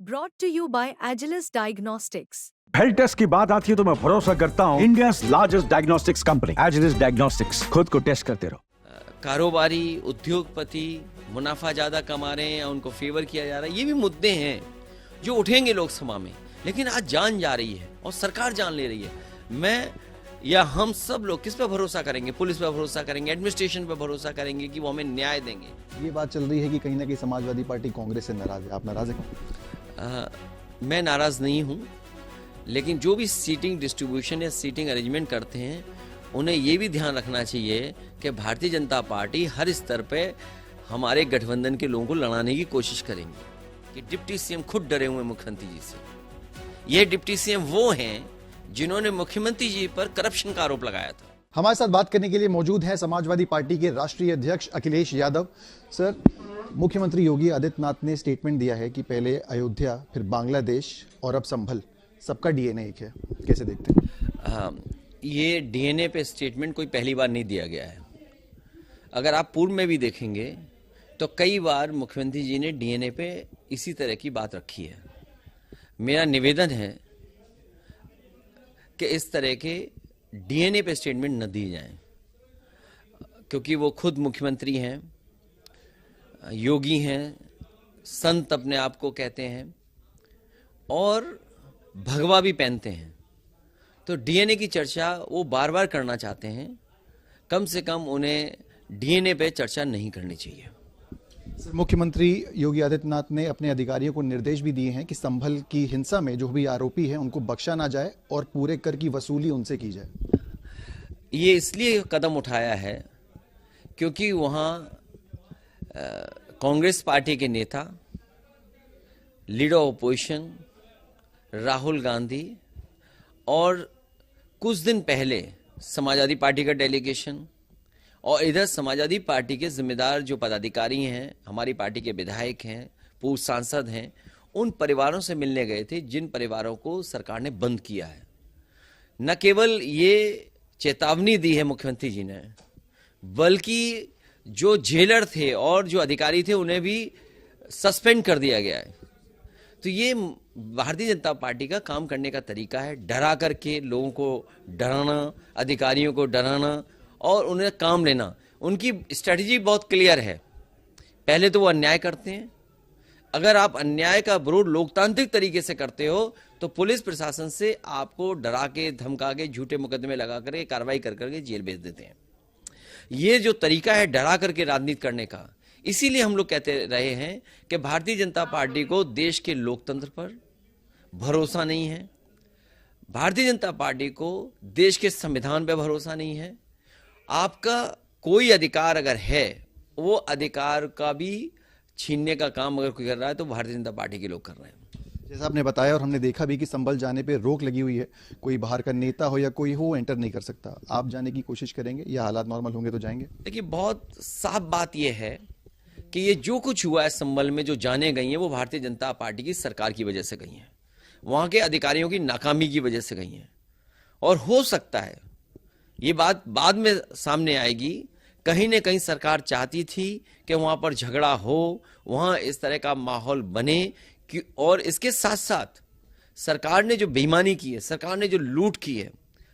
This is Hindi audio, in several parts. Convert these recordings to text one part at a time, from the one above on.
Brought to you by Agilus Diagnostics. Health test की बात आती है तो मैं भरोसा करता हूँ India largest diagnostics company Agilus diagnostics. खुद को टेस्ट करते रहो। कारोबारी उद्योगपति मुनाफा ज़्यादा कमा रहे हैं या उनको फेवर किया जा रहा है, ये भी मुद्दे हैं जो उठेंगे लोकसभा में। लेकिन आज जान जा रही है और सरकार जान ले रही है। मैं या हम सब लोग किस पे भरोसा करेंगे? पुलिस पे भरोसा करेंगे, एडमिनिस्ट्रेशन पे भरोसा करेंगे कि वो हमें न्याय देंगे? ये बात चल रही है कि कहीं ना कहीं समाजवादी पार्टी कांग्रेस से नाराज है। आप नाराज हैं? मैं नाराज़ नहीं हूँ, लेकिन जो भी सीटिंग डिस्ट्रीब्यूशन या सीटिंग अरेंजमेंट करते हैं उन्हें ये भी ध्यान रखना चाहिए कि भारतीय जनता पार्टी हर स्तर पे हमारे गठबंधन के लोगों को लड़ाने की कोशिश करेंगे। कि डिप्टी सीएम खुद डरे हुए मुख्यमंत्री जी से। ये डिप्टी सीएम वो हैं जिन्होंने मुख्यमंत्री जी पर करप्शन का आरोप लगाया था। हमारे साथ बात करने के लिए मौजूद है समाजवादी पार्टी के राष्ट्रीय अध्यक्ष अखिलेश यादव। सर, मुख्यमंत्री योगी आदित्यनाथ ने स्टेटमेंट दिया है कि पहले अयोध्या, फिर बांग्लादेश और अब संभल, सबका डीएनए एक है। कैसे देखते हैं? ये डीएनए पे स्टेटमेंट कोई पहली बार नहीं दिया गया है। अगर आप पूर्व में भी देखेंगे तो कई बार मुख्यमंत्री जी ने डीएनए पे इसी तरह की बात रखी है। मेरा निवेदन है कि इस तरह के डीएनए पे स्टेटमेंट न दिए जाएं, क्योंकि वो खुद मुख्यमंत्री हैं, योगी हैं, संत अपने आप को कहते हैं और भगवा भी पहनते हैं। तो डीएनए की चर्चा वो बार बार करना चाहते हैं। कम से कम उन्हें डीएनए पे चर्चा नहीं करनी चाहिए। मुख्यमंत्री योगी आदित्यनाथ ने अपने अधिकारियों को निर्देश भी दिए हैं कि संभल की हिंसा में जो भी आरोपी हैं उनको बख्शा ना जाए और पूरे कर की वसूली उनसे की जाए। ये इसलिए कदम उठाया है क्योंकि वहाँ कांग्रेस पार्टी के नेता, leader of opposition Rahul Gandhi और कुछ दिन पहले समाजवादी पार्टी का डेलीगेशन और इधर समाजवादी पार्टी के जिम्मेदार जो पदाधिकारी हैं, हमारी पार्टी के विधायक हैं, पूर्व सांसद हैं, उन परिवारों से मिलने गए थे जिन परिवारों को सरकार ने बंद किया है। न केवल ये चेतावनी दी है मुख्यमंत्री जी ने, बल्कि जो जेलर थे और जो अधिकारी थे उन्हें भी सस्पेंड कर दिया गया है। तो ये भारतीय जनता पार्टी का काम करने का तरीका है, डरा करके लोगों को डराना, अधिकारियों को डराना और उन्हें काम लेना। उनकी स्ट्रेटजी बहुत क्लियर है। पहले तो वो अन्याय करते हैं। अगर आप अन्याय का विरोध लोकतांत्रिक तरीके से करते हो तो पुलिस प्रशासन से आपको डरा के, धमका के, झूठे मुकदमे लगा कर कार्रवाई कर करके जेल भेज देते हैं। ये जो तरीका है डरा करके राजनीति करने का, इसीलिए हम लोग कहते रहे हैं कि भारतीय जनता पार्टी को देश के लोकतंत्र पर भरोसा नहीं है। भारतीय जनता पार्टी को देश के संविधान पर भरोसा नहीं है। आपका कोई अधिकार अगर है, वो अधिकार का भी छीनने का काम अगर कोई कर रहा है तो भारतीय जनता पार्टी के लोग कर रहे हैं। जैसा आपने बताया और हमने देखा भी कि संभल जाने पे रोक लगी हुई है। कोई बाहर का नेता हो या कोई हो एंटर नहीं कर सकता। आप जाने की कोशिश करेंगे या हालात नॉर्मल होंगे तो जाएंगे? देखिए, बहुत साफ बात यह है कि ये जो कुछ हुआ है संभल में, जो जाने गई हैं वो भारतीय जनता पार्टी की सरकार की वजह से गई हैं, वहाँ के अधिकारियों की नाकामी की वजह से गई हैं। और हो सकता है ये बात बाद में सामने आएगी, कहीं न कहीं सरकार चाहती थी कि वहाँ पर झगड़ा हो, वहाँ इस तरह का माहौल बने कि, और इसके साथ साथ सरकार ने जो बेईमानी की है, सरकार ने जो लूट की है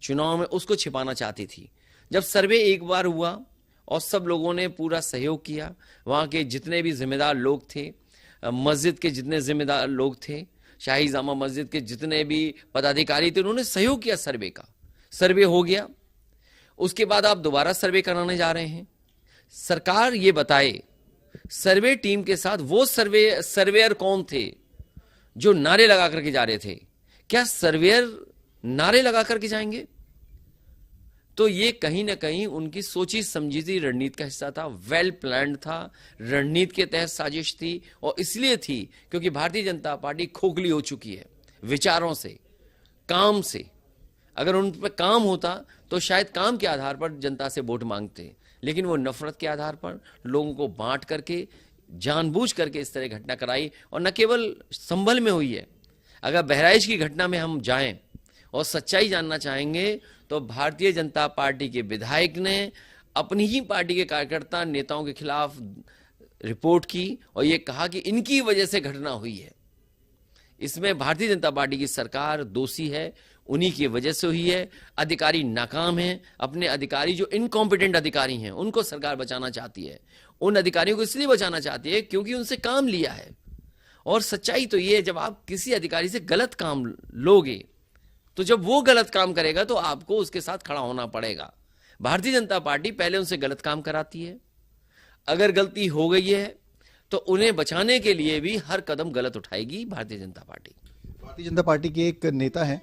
चुनाव में, उसको छिपाना चाहती थी। जब सर्वे एक बार हुआ और सब लोगों ने पूरा सहयोग किया, वहाँ के जितने भी जिम्मेदार लोग थे, मस्जिद के जितने जिम्मेदार लोग थे, शाही जामा मस्जिद के जितने भी पदाधिकारी थे, उन्होंने सहयोग किया सर्वे का। सर्वे हो गया, उसके बाद आप दोबारा सर्वे कराने जा रहे हैं। सरकार ये बताए सर्वे टीम के साथ वो सर्वेयर कौन थे जो नारे लगा करके जा रहे थे? क्या सर्वेयर नारे लगा करके जाएंगे? तो ये कहीं ना कहीं उनकी सोची समझी रणनीति का हिस्सा था, वेल प्लान्ड था, रणनीति के तहत साजिश थी। और इसलिए थी क्योंकि भारतीय जनता पार्टी खोखली हो चुकी है विचारों से, काम से। अगर उन पर काम होता तो शायद काम के आधार पर जनता से वोट मांगते, लेकिन वो नफरत के आधार पर लोगों को बांट करके, जानबूझ करके इस तरह घटना कराई। और न केवल संभल में हुई है, अगर बहराइच की घटना में हम जाएं और सच्चाई जानना चाहेंगे तो भारतीय जनता पार्टी के विधायक ने अपनी ही पार्टी के कार्यकर्ता नेताओं के खिलाफ रिपोर्ट की और ये कहा कि इनकी वजह से घटना हुई है। इसमें भारतीय जनता पार्टी की सरकार दोषी है, उन्हीं की वजह से हुई है। अधिकारी नाकाम हैं, अपने अधिकारी जो इनकॉम्पिटेंट अधिकारी हैं उनको सरकार बचाना चाहती है। उन अधिकारियों को इसलिए बचाना चाहती है क्योंकि उनसे काम लिया है। और सच्चाई तो ये है, जब आप किसी अधिकारी से गलत काम लोगे तो जब वो गलत काम करेगा तो आपको उसके साथ खड़ा होना पड़ेगा। भारतीय जनता पार्टी पहले उनसे गलत काम कराती है, अगर गलती हो गई है तो उन्हें बचाने के लिए भी हर कदम गलत उठाएगी भारतीय जनता पार्टी। भारतीय जनता पार्टी के एक नेता हैं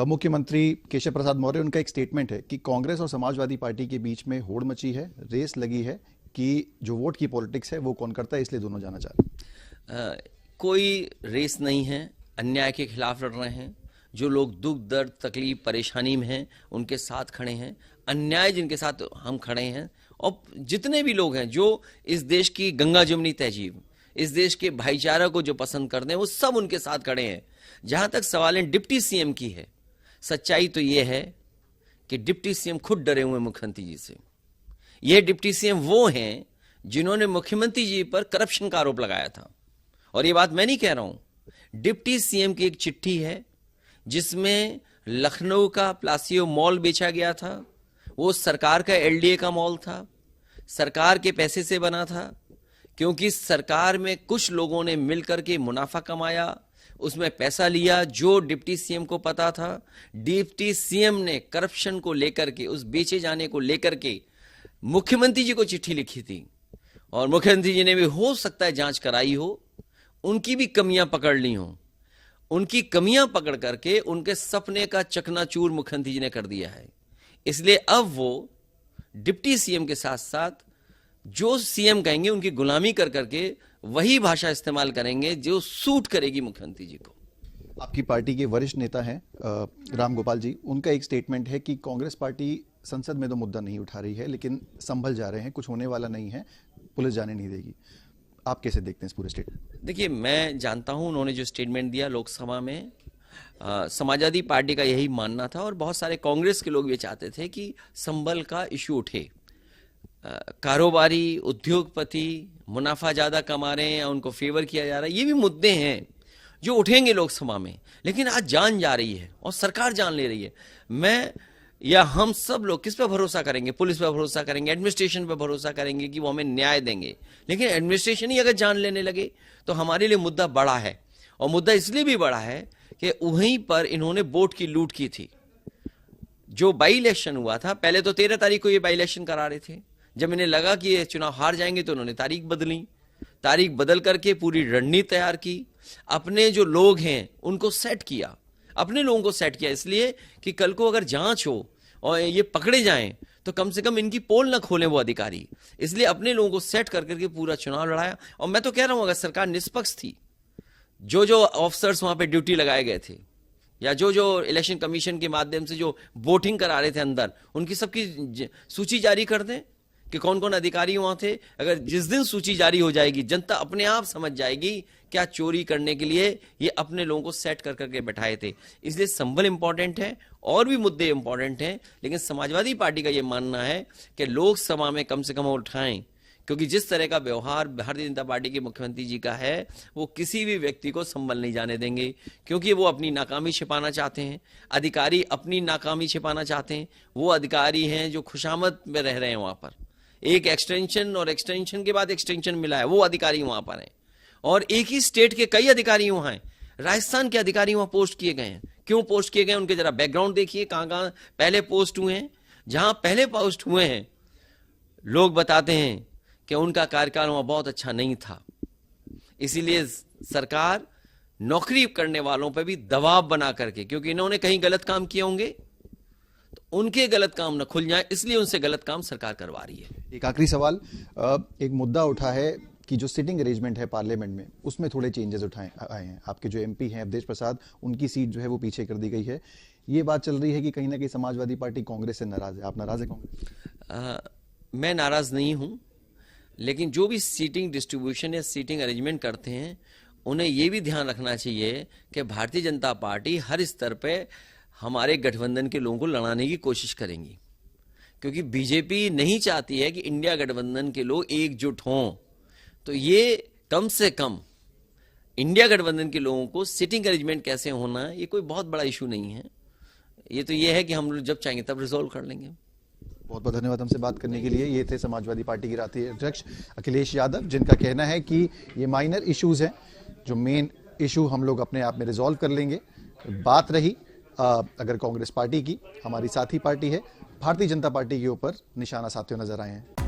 मुख्यमंत्री केशव प्रसाद मौर्य, उनका एक स्टेटमेंट है कि कांग्रेस और समाजवादी पार्टी के बीच में होड़ मची है, रेस लगी है कि जो वोट की पॉलिटिक्स है वो कौन करता है, इसलिए दोनों जाना चाह रहे हैं। कोई रेस नहीं है, अन्याय के खिलाफ लड़ रहे हैं। जो लोग दुख दर्द तकलीफ परेशानी में हैं उनके साथ खड़े हैं, अन्याय जिनके साथ हम खड़े हैं। और जितने भी लोग हैं जो इस देश की गंगा जमुनी तहजीब, इस देश के भाईचारा को जो पसंद करते हैं, वो सब उनके साथ खड़े हैं। जहां तक सवाल है डिप्टी सीएम की है, सच्चाई तो ये है कि डिप्टी सीएम खुद डरे हुए मुख्यमंत्री जी से। ये डिप्टी सीएम वो हैं जिन्होंने मुख्यमंत्री जी पर करप्शन का आरोप लगाया था। और ये बात मैं नहीं कह रहा हूं, डिप्टी सीएम की एक चिट्ठी है जिसमें लखनऊ का प्लासियो मॉल बेचा गया था। वो सरकार का एलडीए का मॉल था, सरकार के पैसे से बना था, क्योंकि सरकार में कुछ लोगों ने मिलकर के मुनाफा कमाया, उसमें पैसा लिया जो डिप्टी सीएम को पता था। डिप्टी सीएम ने करप्शन को लेकर के, उस बेचे जाने को लेकर के मुख्यमंत्री जी को चिट्ठी लिखी थी और मुख्यमंत्री जी ने भी हो सकता है जांच कराई हो, उनकी भी कमियां पकड़ ली हो। उनकी कमियां पकड़ करके उनके सपने का चकनाचूर मुख्यमंत्री जी ने कर दिया है। इसलिए अब वो डिप्टी सीएम के साथ साथ जो सीएम कहेंगे उनकी गुलामी कर करके वही भाषा इस्तेमाल करेंगे जो सूट करेगी मुख्यमंत्री जी को। आपकी पार्टी के वरिष्ठ नेता हैं राम गोपाल जी, उनका एक स्टेटमेंट है कि कांग्रेस पार्टी संसद में तो मुद्दा नहीं उठा रही है लेकिन संभल जा रहे हैं, कुछ होने वाला नहीं है, पुलिस जाने नहीं देगी। आप कैसे देखते हैं इस पूरे स्टेटमेंट? देखिए, मैं जानता हूं उन्होंने जो स्टेटमेंट दिया लोकसभा में, समाजवादी पार्टी का यही मानना था और बहुत सारे कांग्रेस के लोग भी चाहते थे कि संबल का इशू उठे। कारोबारी, उद्योगपति मुनाफा ज्यादा कमा रहे हैं या उनको फेवर किया जा रहा है, ये भी मुद्दे हैं जो उठेंगे लोकसभा में। लेकिन आज जान जा रही है और सरकार जान ले रही है। मैं या हम सब लोग किस पे भरोसा करेंगे? पुलिस पे भरोसा करेंगे, एडमिनिस्ट्रेशन पे भरोसा करेंगे कि वो हमें न्याय देंगे। लेकिन एडमिनिस्ट्रेशन ही अगर जान लेने लगे तो हमारे लिए मुद्दा बड़ा है। और मुद्दा इसलिए भी बड़ा है कि वहीं पर इन्होंने वोट की लूट की थी। जो बाई इलेक्शन हुआ था, पहले तो 13 तारीख को ये बाई इलेक्शन करा रहे थे। जब इन्हें लगा कि ये चुनाव हार जाएंगे तो उन्होंने तारीख बदली, तारीख बदल करके पूरी रणनीति तैयार की, अपने जो लोग हैं उनको सेट किया, अपने लोगों को सेट किया, इसलिए कि कल को अगर जांच हो और ये पकड़े जाएं तो कम से कम इनकी पोल ना खोलें वो अधिकारी। इसलिए अपने लोगों को सेट कर करके पूरा चुनाव लड़ाया। और मैं तो कह रहा हूं, अगर सरकार निष्पक्ष थी, जो जो ऑफिसर्स वहां पे ड्यूटी लगाए गए थे या जो जो इलेक्शन कमीशन के माध्यम से जो वोटिंग करा रहे थे अंदर, उनकी सबकी सूची जारी कर दें कि कौन कौन अधिकारी वहां थे। अगर जिस दिन सूची जारी हो जाएगी, जनता अपने आप समझ जाएगी क्या चोरी करने के लिए ये अपने लोगों को सेट कर करके बैठाए थे। इसलिए संभल इंपॉर्टेंट है और भी मुद्दे इंपॉर्टेंट हैं, लेकिन समाजवादी पार्टी का ये मानना है कि लोकसभा में कम से कम उठाएं, क्योंकि जिस तरह का व्यवहार भारतीय जनता पार्टी के मुख्यमंत्री जी का है वो किसी भी व्यक्ति को संभल नहीं जाने देंगे, क्योंकि वो अपनी नाकामी छिपाना चाहते हैं। अधिकारी अपनी नाकामी छिपाना चाहते हैं। वो अधिकारी हैं जो खुशामद में रह रहे हैं वहां पर, एक एक्सटेंशन और एक्सटेंशन के बाद एक्सटेंशन मिला है, वो अधिकारी वहां पर हैं। और एक ही स्टेट के कई अधिकारी वहां हैं। राजस्थान के अधिकारी वहां पोस्ट किए गए हैं। क्यों पोस्ट किए गए, उनके जरा बैकग्राउंड देखिए, कहां कहां पहले पोस्ट हुए हैं। जहां पहले पोस्ट हुए हैं लोग बताते हैं कि उनका कार्यकाल वहां बहुत अच्छा नहीं था। इसीलिए सरकार नौकरी करने वालों पर भी दबाव बना करके, क्योंकि इन्होंने कहीं गलत काम किए होंगे तो उनके गलत काम न खुल जाए, इसलिए उनसे गलत काम सरकार करवा रही है। एक आखिरी सवाल, एक मुद्दा उठा है कि जो सिटिंग अरेंजमेंट है पार्लियामेंट में, उसमें थोड़े चेंजेस आए हैं। आपके जो एमपी हैं अवधेश प्रसाद, उनकी सीट जो है वो पीछे कर दी गई है। ये बात चल रही है कि कहीं ना कहीं समाजवादी पार्टी कांग्रेस से नाराज है। आप नाराज है कांग्रेस? मैं नाराज नहीं हूं, लेकिन जो भी सीटिंग डिस्ट्रीब्यूशन या सीटिंग अरेंजमेंट करते हैं उन्हें यह भी ध्यान रखना चाहिए कि भारतीय जनता पार्टी हर स्तर पे हमारे गठबंधन के लोगों को लड़ाने की कोशिश करेंगी, क्योंकि बीजेपी नहीं चाहती है कि इंडिया गठबंधन के लोग एकजुट हों। तो ये कम से कम इंडिया गठबंधन के लोगों को सिटिंग अरेंजमेंट कैसे होना है, ये कोई बहुत बड़ा इशू नहीं है। ये तो ये है कि हम लोग जब चाहेंगे तब रिजोल्व कर लेंगे। बहुत बहुत धन्यवाद हमसे बात करने के लिए। ये थे समाजवादी पार्टी के राष्ट्रीय अध्यक्ष अखिलेश यादव, जिनका कहना है कि ये माइनर इश्यूज हैं, जो मेन इशू हम लोग अपने आप में रिजॉल्व कर लेंगे। बात रही अगर कांग्रेस पार्टी की, हमारी साथी पार्टी है, भारतीय जनता पार्टी के ऊपर निशाना साधते हुए नजर आए हैं।